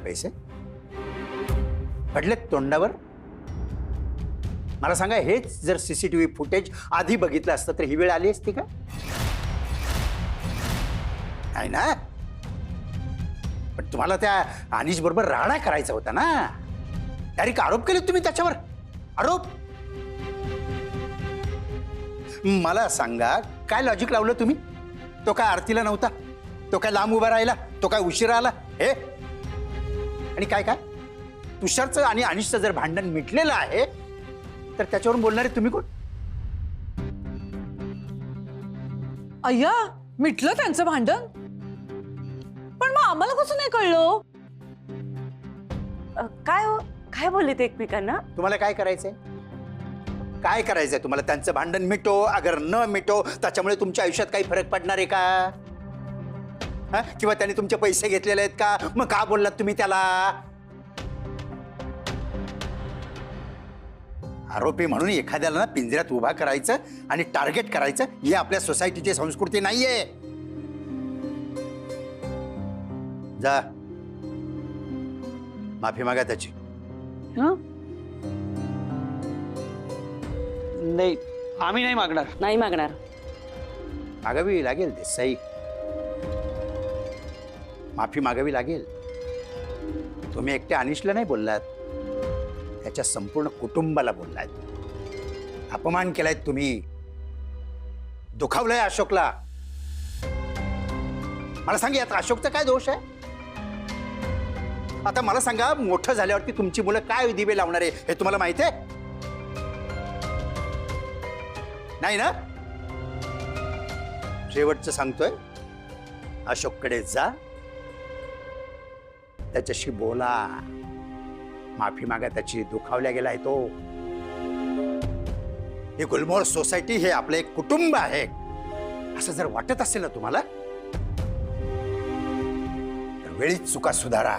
पैसे? पडलेत तोंडावर? मला सांगा, हेच जर सीसीटीव्ही फुटेज आधी बघितलं असतं तर ही वेळ आली असती का? नाही ना. पण तुम्हाला त्या अनिश बरोबर राडा करायचा होता ना. डायरेक्ट आरोप केले तुम्ही त्याच्यावर. आरोप. मला सांगा, काय लॉजिक लावलं तुम्ही? तो काय आरतीला नव्हता? तो काय लांब उभा राहिला? तो काय उशिरा आला? हे आणि काय काय तुषारचं आणि अनिशचं जर भांडण मिटलेलं आहे तर त्याच्यावरून बोलणारे तुम्ही कोण? अय्या, मिटलं त्यांचं भांडण? पण मग आम्हाला कसं नाही कळलं? काय हो, काय बोलले एकमेकांना? तुम्हाला काय करायचंय? काय करायचंय तुम्हाला? त्यांचं भांडण मिटो अगर न मिटो त्याच्यामुळे तुमच्या आयुष्यात काही फरक पडणार आहे का? किंवा त्याने तुमचे पैसे घेतलेले आहेत का? मग का बोललात तुम्ही त्याला? आरोपी म्हणून एखाद्याला ना पिंजऱ्यात उभा करायचं आणि टार्गेट करायचं ही आपल्या सोसायटीची संस्कृती नाहीये. जा, माफी मागा त्याची. नाही, आम्ही नाही मागणार. नाही मागणार. मागावी लागेल ते सही. माफी मागावी लागेल. तुम्ही एकट्या अनिशला नाही बोललात, त्याच्या संपूर्ण कुटुंबाला बोललात. अपमान केलाय तुम्ही. दुखावलंय अशोकला. मला सांग, यात अशोकचा काय दोष आहे? आता मला सांगा, मोठं झाल्यावरती तुमची मुलं काय दिवे लावणार आहे हे तुम्हाला माहिती आहे? नाही ना? शेवटचं सांगतोय, अशोककडे जा, त्याच्याशी बोला, माफी मागा त्याची. दुखावल्या गेलाय तो. ही गुलमोहर सोसायटी हे आपलं एक कुटुंब आहे असं जर वाटत असेल ना तुम्हाला तर वेळीच चुका सुधारा.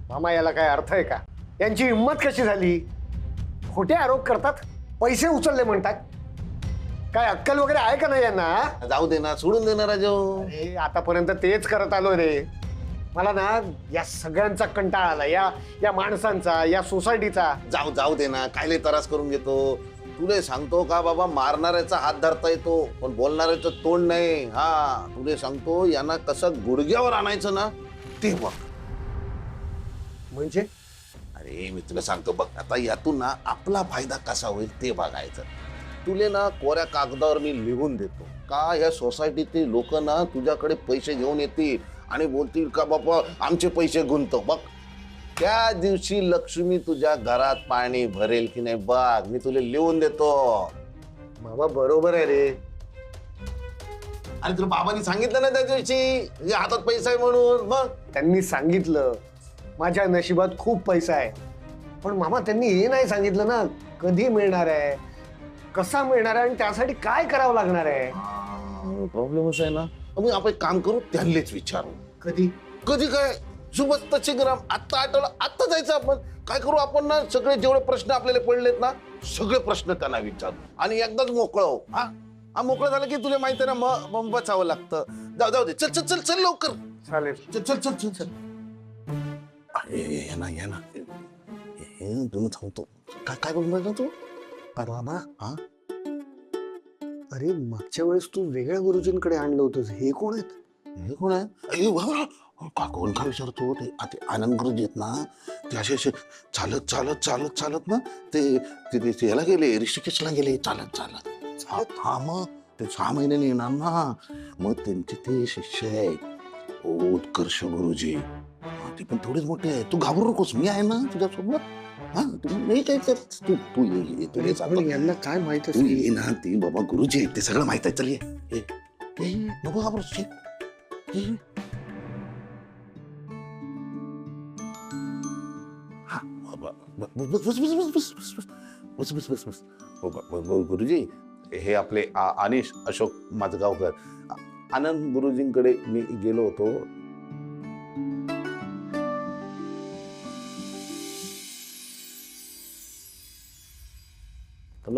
मामा, याला काय अर्थ आहे का? यांची हिंमत कशी झाली? खोटे आरोप करतात, पैसे उचलले म्हणतात. काय अक्कल वगैरे आहे का नाही यांना? जाऊ दे ना, सोडून दे ना राजू. अरे, आतापर्यंत तेच करत आलो रे. मला ना या सगळ्यांचा कंटाळा आला, या माणसांचा, या सोसायटीचा. जाऊ दे ना, काय लय त्रास करून घेतो. तुले सांगतो का बाबा, मारणाऱ्याचा हात धरता येतो पण बोलणाऱ्याचं तोंड नाही. हा, तुले सांगतो, यांना कसं गुडघ्यावर आणायचं ना ते बघ. म्हणजे अरे मी तुला सांगतो बघ, आता यातून ना आपला फायदा कसा होईल ते बघायचं. तुले ना कोऱ्या कागदावर मी लिहून देतो का या सोसायटीतील लोक ना तुझ्याकडे पैसे घेऊन येतील आणि बोलतील का बाबा आमचे पैसे गुंतव. बघ, त्या दिवशी लक्ष्मी तुझ्या घरात पाणी भरेल की नाही बघ, मी तुला लिहून देतो. मामा बरोबर आहे रे. आणि तुला बाबांनी सांगितलं ना त्या दिवशी तुझ्या हातात पैसा आहे म्हणून. मग त्यांनी सांगितलं माझ्या नशिबात खूप पैसा आहे, पण मामा त्यांनी हे नाही सांगितलं ना कधी मिळणार आहे, कसा मिळणार आहे आणि त्यासाठी काय करावं लागणार आहे. प्रॉब्लेमच आहे ना. मग आपण एक काम करू, त्यांनीच विचारू. कधी कधी काय सुबत्ताची ग्राम आत्ता आठवलं, आत्ता जायचं आपण. काय करू आपण ना, सगळे जेवढे प्रश्न आपल्याला पडलेत ना सगळे प्रश्न त्यांना विचारू आणि एकदाच मोकळं हो. हा मोकळं झालं की तुला माहिती आहे ना, मग बचावं लागतं. जाऊ दे. चल चल चल चल लवकर. चालेल. चल चल चल चल चल. ये ना तुम्ही सांगतो. काय बघ तू मामा, हा? अरे मागच्या वेळेस तू वेगळ्या गुरुजींकडे आणलं होतंस, हे कोण आहेत? हे कोण आहे? का कोण का विचारतो? ते आनंद गुरुजी आहेत ना, ते असे चालत ना ते याला गेले, ऋषिकेशला गेले चालत. हा, मग ते 6 महिन्याने येणार ना. मग त्यांचे ते शिष्य आहेत उत्कर्ष गुरुजी. ते पण थोडेच मोठे आहे. तू घाबरू नकोस, मी आहे ना तुझ्यासोबत. हा, नाही काय तू ये. यांना काय माहित तू ये ना. ते बाबा गुरुजी आहेत, ते सगळं माहित आहे. चल ये. नको घाबरूस. बस. गुरुजी, हे आपले अनिश अशोक माझगावकर. आनंद गुरुजींकडे मी गेलो होतो.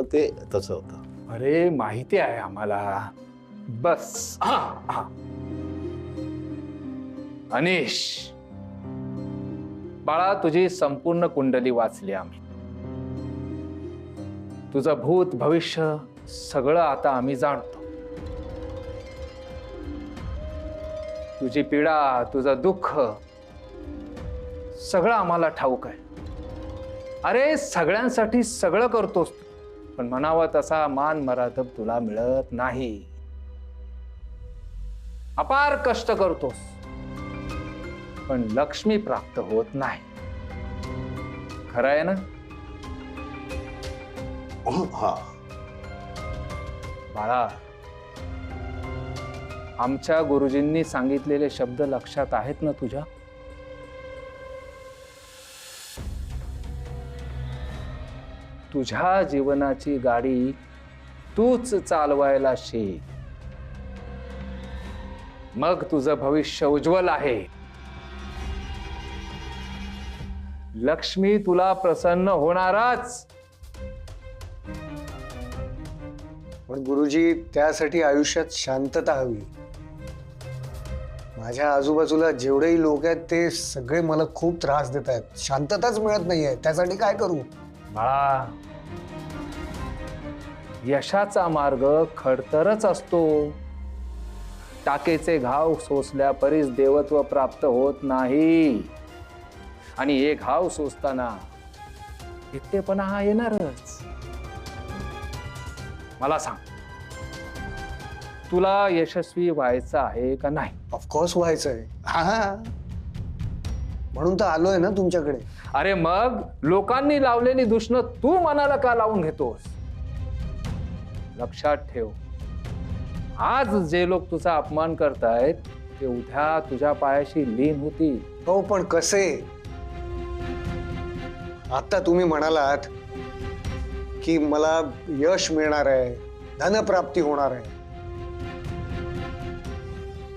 म्हटलं ते तसं होतं. अरे माहिती आहे आम्हाला. बस हा हा. अनिश, बाळा तुझी संपूर्ण कुंडली वाचली आम्ही. तुझं भूत भविष्य सगळं आता आम्ही जाणतो. तुझी पीडा, तुझं दुःख सगळं आम्हाला ठाऊक आहे. अरे सगळ्यांसाठी सगळं करतोस तू, पण म्हणावा तसा मान मरातब तुला मिळत नाही. अपार कष्ट करतोस, पण लक्ष्मी प्राप्त होत नाही. खरं आहे ना? हा. बाळा, आमच्या गुरुजींनी सांगितलेले शब्द लक्षात आहेत ना तुझ्या? तुझ्या जीवनाची गाडी तूच चालवायला शिक. मग तुझं भविष्य उज्ज्वल आहे. लक्ष्मी तुला प्रसन्न होणारच. पण गुरुजी, त्यासाठी आयुष्यात शांतता हवी. माझ्या आजूबाजूला जेवढेही लोक आहेत ते सगळे मला खूप त्रास देत आहेत. शांतताच मिळत नाहीये. त्यासाठी काय करू? बाळा, यशाचा मार्ग खडतरच असतो. टाकेचे घाव सोसल्या परीस देवत्व प्राप्त होत नाही. आणि एक घाव सोसताना एकटेपणा हा येणारच. मला सांग, तुला यशस्वी व्हायचं आहे का नाही? ऑफकोर्स व्हायचंय, हा. म्हणून तर आलोय ना तुमच्याकडे. अरे मग लोकांनी लावलेली दुष्ण तू मनाला का लावून घेतोस? लक्षात ठेव, आज जे लोक तुझा अपमान करतायत ते उद्या तुझ्या पायाशी लीन होतील. हो, पण कसे? आता तुम्ही म्हणालात की मला यश मिळणार आहे, धनप्राप्ती होणार आहे,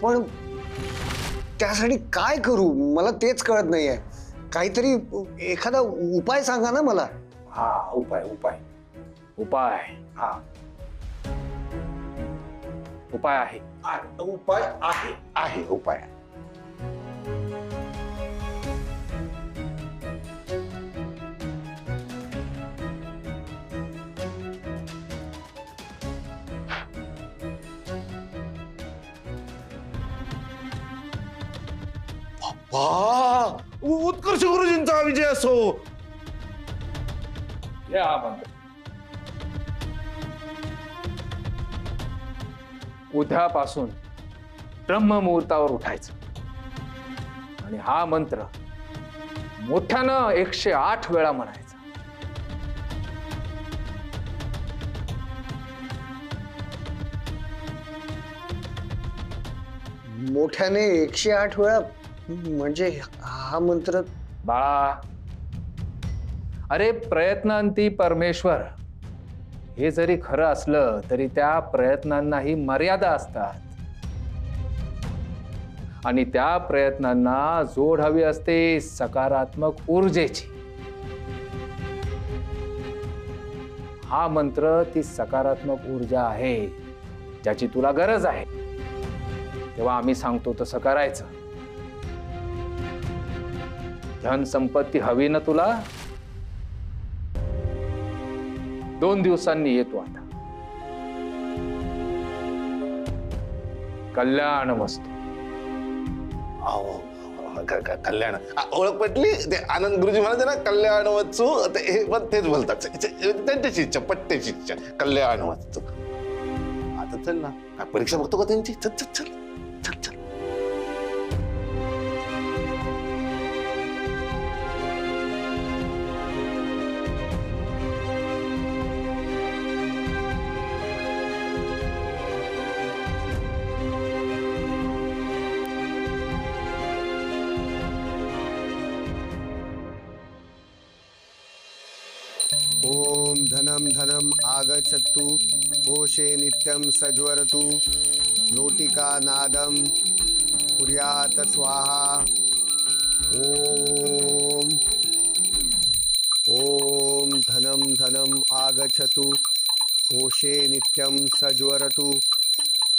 पण त्यासाठी काय करू मला तेच कळत नाहीये. काहीतरी एखादा उपाय सांगा ना मला. हा, उपाय उपाय उपाय हा, उपाय आहे. उपाय आहे. आहे उपाय. उत्कर्ष गुरुजींचा विजय असो. या मंत्र. उद्यापासून ब्रह्ममुहूर्तावर उठायचं आणि हा मंत्र मोठ्यानं 108 वेळा म्हणायचा. मोठ्याने 108 वेळा म्हणजे हा मंत्र? बाळा, अरे प्रयत्नांती परमेश्वर हे जरी खरं असलं तरी त्या प्रयत्नांनाही मर्यादा असतात. आणि त्या प्रयत्नांना जोड हवी असते सकारात्मक ऊर्जेची. हा मंत्र ती सकारात्मक ऊर्जा आहे ज्याची तुला गरज आहे. तेव्हा आम्ही सांगतो तसं करायचं. धन संपत्ती हवी ना तुला? 2 दिवसांनी येतो आता. कल्याण मस्त. कल्याण ओळख पटली. ते आनंद गुरुजी म्हणायचे ना, कल्याण वत्सू. हे पण तेच बोलतात. त्यांच्याची इच्छा, पट्ट्याची इच्छा, कल्याण वत्सू. आता चल ना, काय परीक्षा बघतो का त्यांची? चल चल चल चल चल. ओम धनम धनम आगच्छतु कोशे नित्यं सज्वरतु नोटिका नादम कुर्यात स्वाहा. ओम ओम धनम धनम आगच्छतु कोशे नित्यं सज्वरतु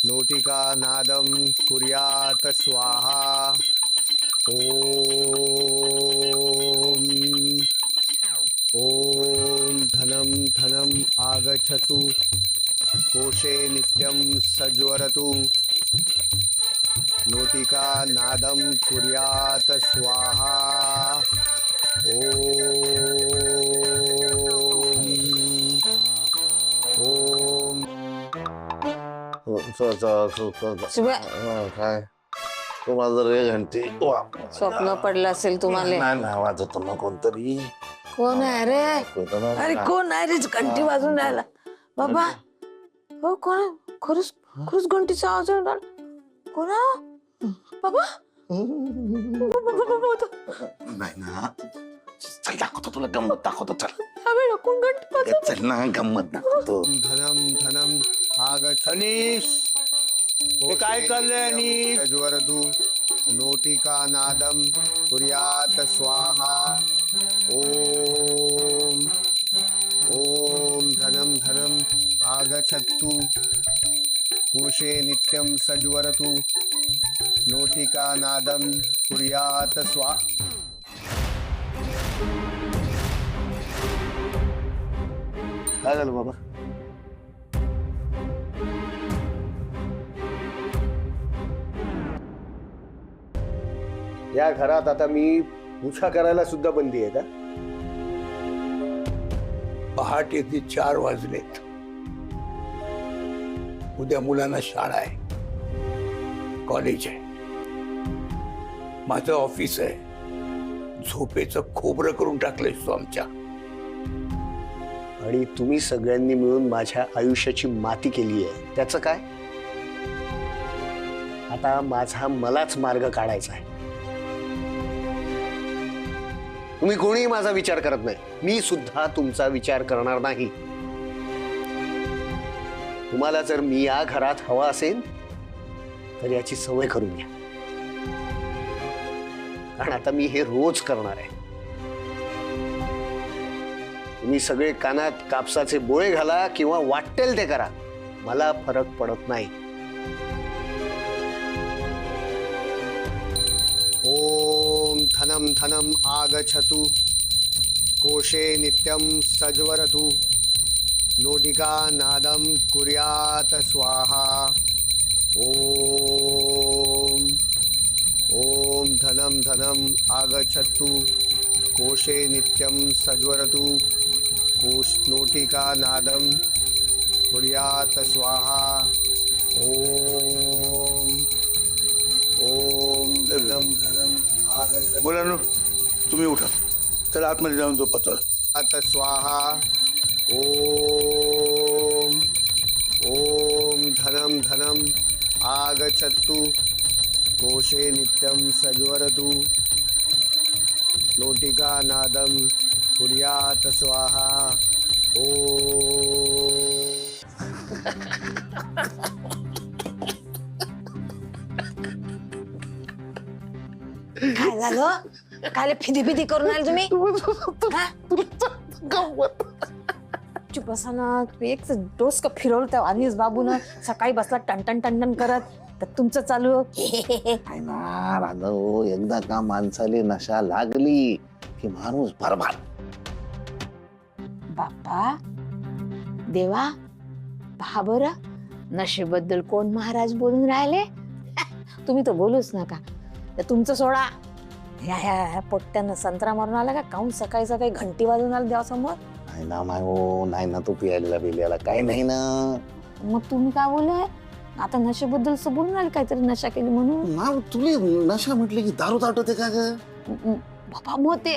नोटिका नादं कुर्यात स्वाहा ॐ धनं धनम् आगच्छतु कोशे नित्यं सज्वरतु नोटिका नादं कुर्यात स्वाहा काय तुम्हाला जर एक घंटे स्वप्न पडलं असेल तुम्हाला. नाही नाही वाजत ना कोणतरी कोण आहे रे? अरे कोण आहे रे? घंटी वाजून राहिला बाबा. हो कोण? खरंच खरंच घंटीचा आवाज येऊन राहिला. कोण आहे? बाबा नाही ना चल दाखवतो तुला गंमत दाखवतो चल कोण घंटी वाजवतं? चल ना गंमत दाखवतो धनम धनम आगच्छनीश काय चाललंय अनीश सज्वरतु नोटिका नादम कुर्यात स्वाहा ओम ओम धनम धनम आगच्छतु कोशे नित्यं सज्वरतु नोटिका नादम कुर्यात स्वाहा. काय झालं बाबा या घरात आता मी पूजा करायला सुद्धा बंदी आहे का? पहाटेचे 4 वाजलेत. उद्या मुलांना शाळा आहे, कॉलेज आहे, माझं ऑफिस आहे. झोपेचं खोबरं करून टाकलंयस तू आमच्या. आणि तुम्ही सगळ्यांनी मिळून माझ्या आयुष्याची माती केली आहे. त्याचं काय? आता माझा मलाच मार्ग काढायचा आहे. तुम्ही कोणीही माझा विचार करत नाही, मी सुद्धा तुमचा विचार करणार नाही. तुम्हाला जर मी या घरात हवा असेल तर याची सवय करून घ्या, कारण आता मी हे रोज करणार आहे. तुम्ही सगळे कानात कापसाचे बोळे घाला किंवा वाटेल ते करा, मला फरक पडत नाही. ओम धनम धनम आगच्छतु कोशे नित्यं सज्वरतु नोटिका नादं कुर्यात स्वाहा ओम ओम धनम धनम आगच्छतु कोशे नित्यं सज्वरतु कोश नोटिका नादं कुर्यात स्वाहा ओम ओम धनम धनम आगच्छतु मुलांनो तुम्ही उठा, चला आतमध्ये जाऊन झोपा. चला. आता स्वाहा ओम ओम धनम धनम आगच्छतु कोशे नित्यं सज्वरतु नोटिका नादं कुर्यात स्वाहा ओम. काय झालं? काय फिदी फिदी करून आले तुम्ही? हा? चुप बसा ना. एक डोसकं फिरवलं त्या अनिस बाबून. सकाळी बसला टन टन करत, तर तुमचं चालू काय ना राघव, एकदा का माणसाली नशा लागली की माणूस बरबाद. बाप्पा देवा, पहा बरं नशेबद्दल कोण महाराज बोलून राहिले. तुम्ही तर बोलूच नका. तर तुमचं सोडा, ह्या पोट्ट्यानं संत्रा मारून आला का? काहून सकाळी सकाळी घंटी वाजून आला देवासमोर? नाही ना माय हो, नाही ना तू पियाला बिल्याला काय नाही ना. मग तुम्ही काय बोलले? आता नशेबद्दल असं बोलून राहिले, काहीतरी नशा केली म्हणून. ना तुला नशा म्हटले की दारू आठवते का ग? बाबा मग ते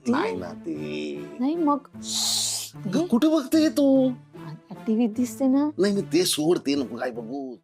नाही ना ते नाही. मग कुठे बघते तू? टीव्हीत दिसते ना. नाही ते सोड, ते नको काय बघू.